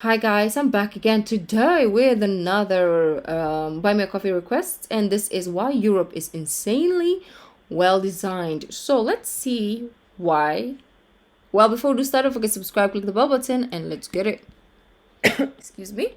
Hi guys, I'm back again today with another Buy Me a Coffee request, and this is why Europe is insanely well designed. So let's see why. Well, before we start, don't forget to subscribe, click the bell button, and let's get it. Excuse me.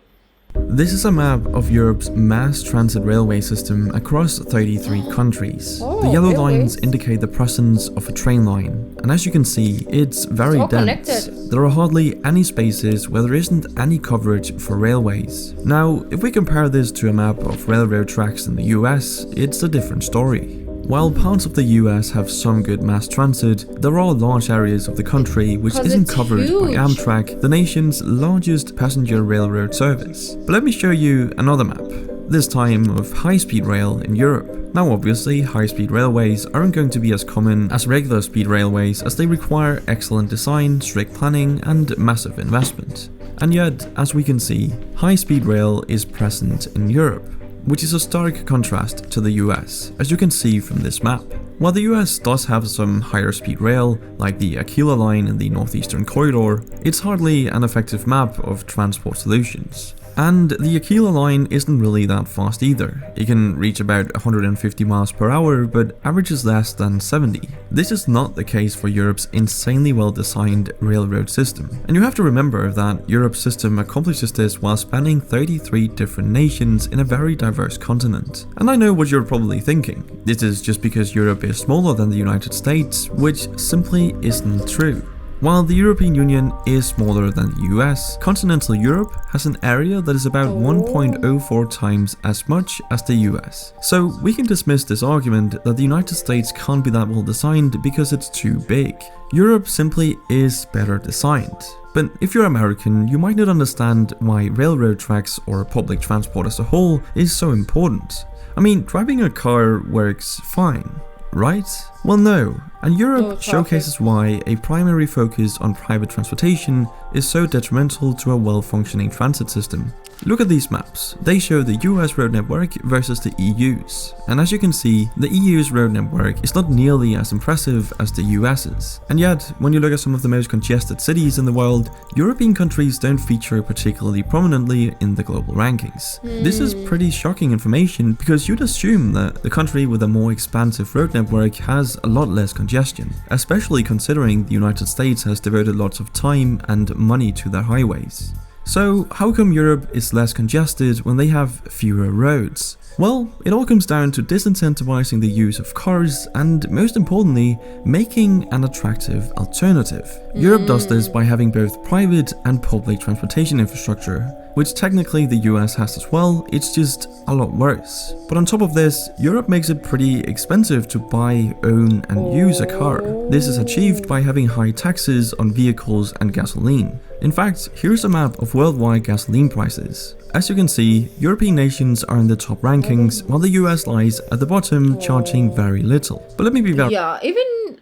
This is a map of Europe's mass transit railway system across 33 countries. The yellow lines indicate the presence of a train line, and as you can see, it's very dense. Connected. There are hardly any spaces where there isn't any coverage for railways. Now, if we compare this to a map of railroad tracks in the US, it's a different story. While parts of the US have some good mass transit, there are large areas of the country which isn't covered by Amtrak, the nation's largest passenger railroad service. But let me show you another map, this time of high-speed rail in Europe. Now obviously, high-speed railways aren't going to be as common as regular speed railways as they require excellent design, strict planning, and massive investment. And yet, as we can see, high-speed rail is present in Europe, which is a stark contrast to the US, as you can see from this map. While the US does have some higher speed rail, like the Aquila line in the Northeastern Corridor, it's hardly an effective map of transport solutions. And the Aquila line isn't really that fast either. It can reach about 150 miles per hour, but averages less than 70. This is not the case for Europe's insanely well-designed railroad system. And you have to remember that Europe's system accomplishes this while spanning 33 different nations in a very diverse continent. And I know what you're probably thinking. This is just because Europe is smaller than the United States, which simply isn't true. While the European Union is smaller than the US, continental Europe has an area that is about 1.04 times as much as the US. So we can dismiss this argument that the United States can't be that well designed because it's too big. Europe simply is better designed. But if you're American, you might not understand why railroad tracks or public transport as a whole is so important. I mean, driving a car works fine, right? Well, no, and Europe showcases why a primary focus on private transportation is so detrimental to a well-functioning transit system. Look at these maps. They show the US road network versus the EU's. And as you can see, the EU's road network is not nearly as impressive as the US's. And yet, when you look at some of the most congested cities in the world, European countries don't feature particularly prominently in the global rankings. This is pretty shocking information because you'd assume that the country with a more expansive road network has a lot less congestion, especially considering the United States has devoted lots of time and money to their highways. So how come Europe is less congested when they have fewer roads? Well, it all comes down to disincentivizing the use of cars and, most importantly, making an attractive alternative. Europe does this by having both private and public transportation infrastructure, which technically the US has as well, it's just a lot worse. But on top of this, Europe makes it pretty expensive to buy, own and use a car. This is achieved by having high taxes on vehicles and gasoline. In fact, here's a map of worldwide gasoline prices. As you can see, European nations are in the top rankings, while the US lies at the bottom, charging very little. But let me be very— Yeah, even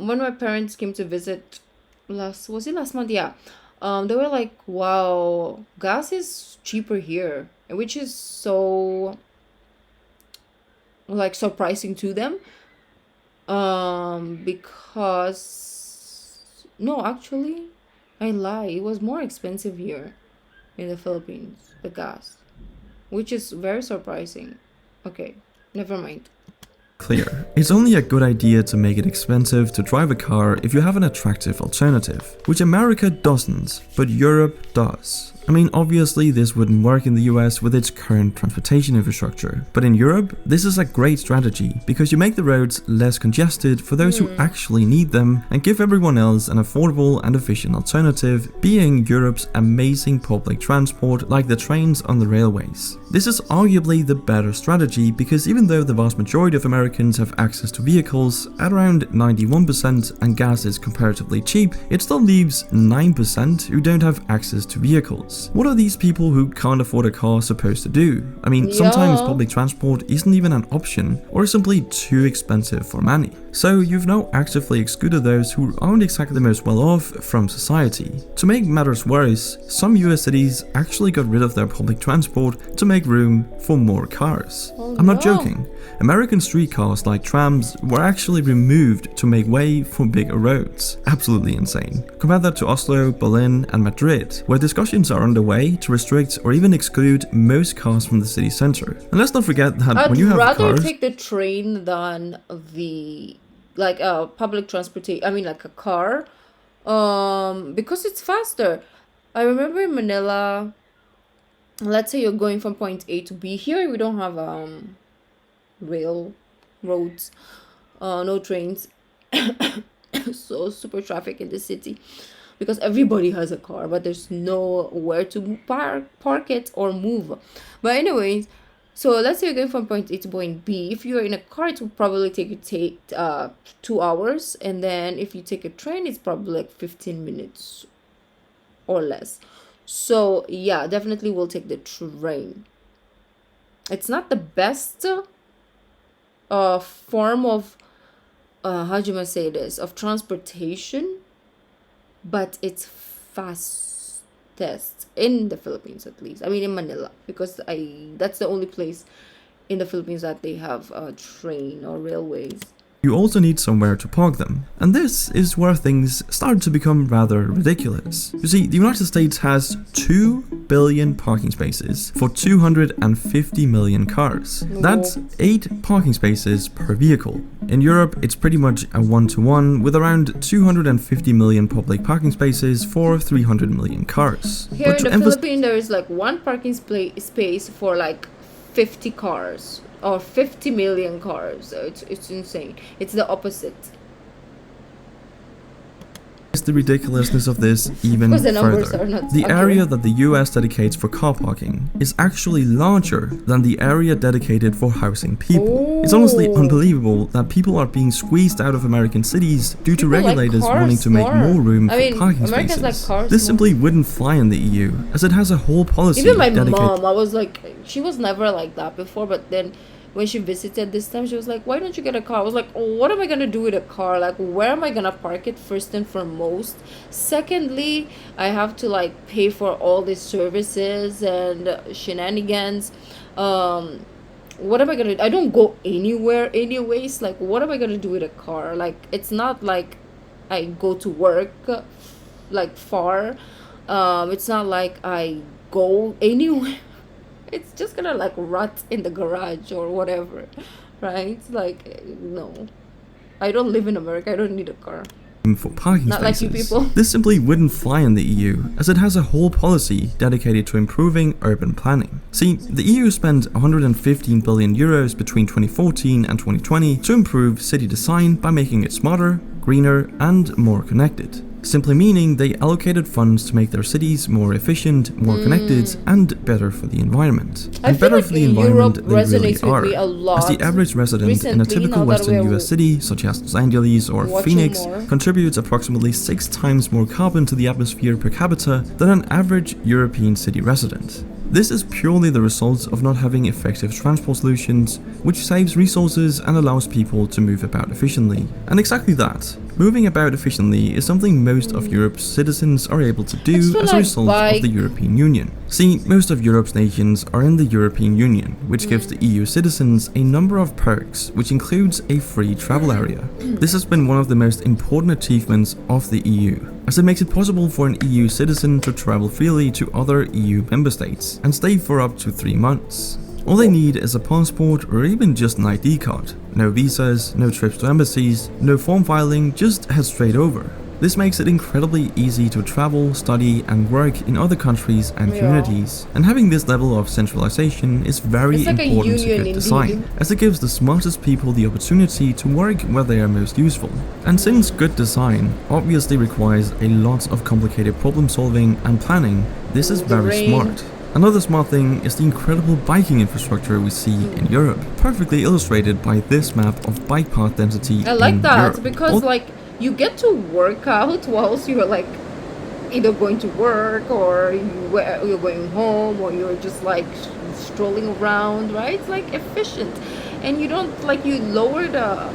when my parents came to visit last month? Yeah. They were like, wow, gas is cheaper here, which is so like surprising to them. Because no, actually, I lie. It was more expensive here in the Philippines, the gas, which is very surprising. Okay, never mind. Clear. It's only a good idea to make it expensive to drive a car if you have an attractive alternative, which America doesn't, but Europe does. I mean, obviously this wouldn't work in the US with its current transportation infrastructure, but in Europe, this is a great strategy because you make the roads less congested for those who actually need them and give everyone else an affordable and efficient alternative, being Europe's amazing public transport like the trains on the railways. This is arguably the better strategy because even though the vast majority of Americans have access to vehicles at around 91% and gas is comparatively cheap, it still leaves 9% who don't have access to vehicles. What are these people who can't afford a car supposed to do? I mean, sometimes public transport isn't even an option or is simply too expensive for many. So you've now actively excluded those who aren't exactly the most well off from society. To make matters worse, some US cities actually got rid of their public transport to make room for more cars. I'm not joking. American streetcars like trams were actually removed to make way for bigger roads. Absolutely insane. Compare that to Oslo, Berlin and Madrid, where discussions are underway to restrict or even exclude most cars from the city center. And let's not forget that when you have I'd rather cars, take the train than the public transportation. I mean, like a car, because it's faster. I remember in Manila, let's say you're going from point A to B. Here we don't have rail roads, no trains, so super traffic in the city because everybody has a car, but there's nowhere to park it or move. But anyways, so let's say you're going from point A to point B. If you're in a car, it will probably take you 2 hours, and then if you take a train, it's probably like 15 minutes or less. So yeah, definitely we'll take the train. It's not the best form of how do you say this, of transportation, but it's fastest in the Philippines, at least. I mean in Manila, because that's the only place in the Philippines that they have train or railways. you also need somewhere to park them. And this is where things start to become rather ridiculous. You see, the United States has 2 billion parking spaces for 250 million cars. That's 8 parking spaces per vehicle. In Europe, it's pretty much a 1-to-1 with around 250 million public parking spaces for 300 million cars. Here in the Philippines, there is like one parking space for like 50 cars. Or 50 million cars. It's insane. It's the opposite. The ridiculousness of this even Because the numbers further. are not The okay. area that the US dedicates for car parking is actually larger than the area dedicated for housing people. It's honestly unbelievable that people are being squeezed out of American cities due to People like regulators cars wanting to make more. more room I for mean, parking Americans spaces. like cars This more. simply wouldn't fly in the EU, as it has a whole policy Even my dedicated. mom, I was like, she was never like that before, but then when she visited this time, she was like, why don't you get a car? I was like, oh, what am I gonna do with a car? Like, where am I gonna park it, first and foremost? Secondly, I have to like pay for all these services and shenanigans. What am I gonna, I don't go anywhere anyways. Like, what am I gonna do with a car? Like, it's not like I go to work like far. It's not like I go anywhere. It's just gonna like rot in the garage or whatever, right? Like, no, I don't live in America. I don't need a car. For parking Not like spaces. you people. This simply wouldn't fly in the EU, as it has a whole policy dedicated to improving urban planning. See, the EU spent 115 billion euros between 2014 and 2020 to improve city design by making it smarter, greener, and more connected. Simply meaning they allocated funds to make their cities more efficient, more connected, and better for the environment. I And feel better like for the Europe environment they really resonates with are, me a lot as the average resident in a recently, typical now that Western we're US city, such as Los Angeles or watching Phoenix, more. contributes approximately 6 times more carbon to the atmosphere per capita than an average European city resident. This is purely the result of not having effective transport solutions, which saves resources and allows people to move about efficiently. And exactly that, moving about efficiently is something most of Europe's citizens are able to do It's as a like result of the European Union. See, most of Europe's nations are in the European Union, which gives the EU citizens a number of perks, which includes a free travel area. This has been one of the most important achievements of the EU, as it makes it possible for an EU citizen to travel freely to other EU member states and stay for up to 3 months. All they need is a passport or even just an ID card. No visas, no trips to embassies, no form filing, just head straight over. This makes it incredibly easy to travel, study, and work in other countries and communities. And having this level of centralization is very It's like a important to union good design, indeed. as it gives the smartest people the opportunity to work where they are most useful. And since good design obviously requires a lot of complicated problem solving and planning, this is The very rain. smart. Another smart thing is the incredible biking infrastructure we see in Europe, perfectly illustrated by this map of bike path density I like in that Europe. because like you get to work out whilst you're like either going to work or you're going home or you're just like strolling around, right? It's like efficient, and you don't like, you lower the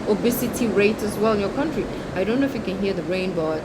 obesity rate as well in your country. I don't know if you can hear the rain, but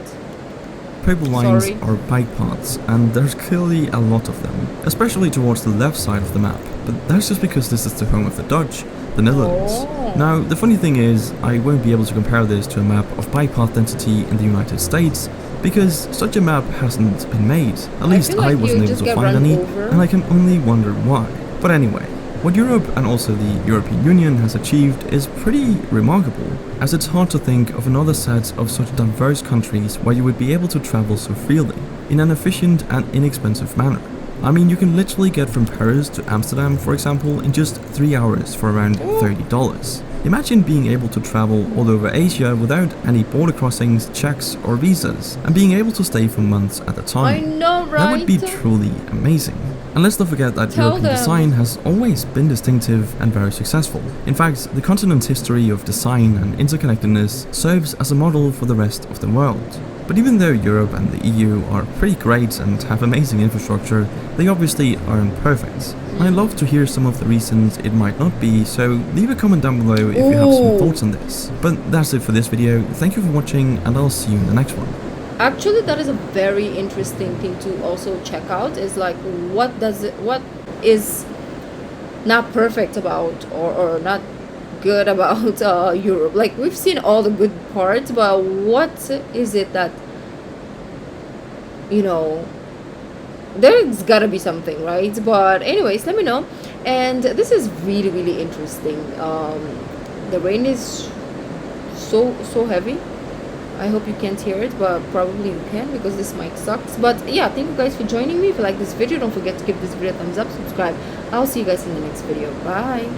purple lines Sorry. are bike paths, and there's clearly a lot of them, especially towards the left side of the map, but that's just because this is the home of the Dutch, the Netherlands. Oh. Now, the funny thing is, I won't be able to compare this to a map of bike path density in the United States, because such a map hasn't been made. At least feel like I you wasn't able just to get find run any, over. and I can only wonder why. But anyway, what Europe and also the European Union has achieved is pretty remarkable, as it's hard to think of another set of such diverse countries where you would be able to travel so freely, in an efficient and inexpensive manner. I mean, you can literally get from Paris to Amsterdam, for example, in just 3 hours for around $30. Imagine being able to travel all over Asia without any border crossings, checks or visas, and being able to stay for months at a I time. know, right? That would be truly amazing. And let's not forget that Tell European them. design has always been distinctive and very successful. In fact, the continent's history of design and interconnectedness serves as a model for the rest of the world. But even though Europe and the EU are pretty great and have amazing infrastructure, they obviously aren't perfect. I'd love to hear some of the reasons it might not be, so leave a comment down below if you have some Ooh. thoughts on this. But that's it for this video, thank you for watching and I'll see you in the next one. Actually, that is a very interesting thing to also check out, is like what is not perfect about or not good about Europe. Like, we've seen all the good parts, but what is it that, you know, there's gotta be something, right? But anyways, let me know. And this is really, really interesting. The rain is so heavy. I hope you can't hear it, but probably you can because this mic sucks. But yeah, thank you guys for joining me. If you like this video, don't forget to give this video a thumbs up, subscribe. I'll see you guys in the next video. Bye.